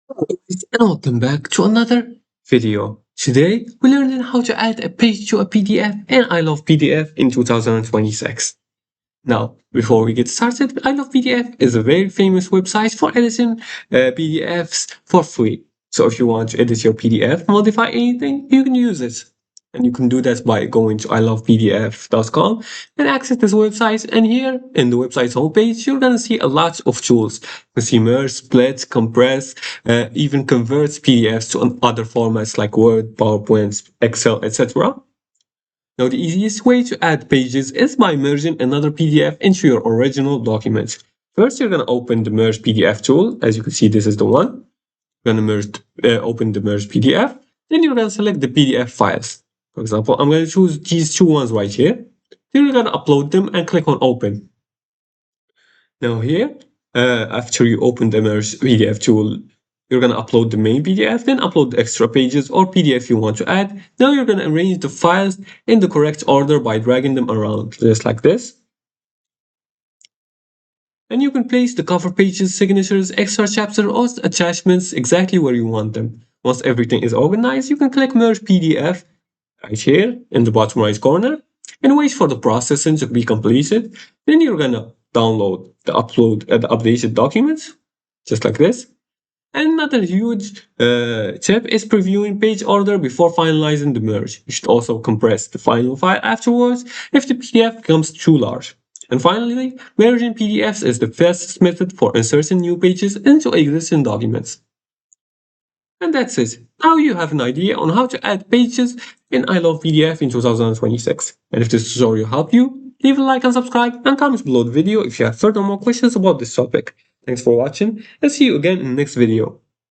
And welcome back to another video. Today, we learned how to add a page to a PDF in iLovePDF in 2026. Now, before we get started, iLovePDF is a very famous website for editing PDFs for free. So if you want to edit your PDF, modify anything, you can use it. And you can do that by going to ilovepdf.com and access this website. And here in the website's homepage, you're going to see a lot of tools. You can see merge, split, compress, even convert PDFs to other formats like Word, PowerPoint, Excel, etc. Now, the easiest way to add pages is by merging another PDF into your original document. First, you're going to open the Merge PDF tool. As you can see, this is the one. You're going to open the Merge PDF. Then you're going to select the PDF files. For example, I'm going to choose these two ones right here. Then you're going to upload them and click on Open. Now here, after you open the Merge PDF tool, you're going to upload the main PDF, then upload the extra pages or PDF you want to add. Now you're going to arrange the files in the correct order by dragging them around, just like this. And you can place the cover pages, signatures, extra chapter or attachments exactly where you want them. Once everything is organized, you can click Merge PDF right here in the bottom right corner and wait for the processing to be completed. Then you're going to download the updated documents, just like this. And another huge tip is previewing page order before finalizing the merge. You should also compress the final file afterwards if the PDF becomes too large. And finally, merging PDFs is the fastest method for inserting new pages into existing documents. And that's it. Now you have an idea on how to add pages in iLovePDF in 2026. And if this tutorial helped you, leave a like and subscribe and comment below the video if you have further more questions about this topic. Thanks for watching and see you again in the next video.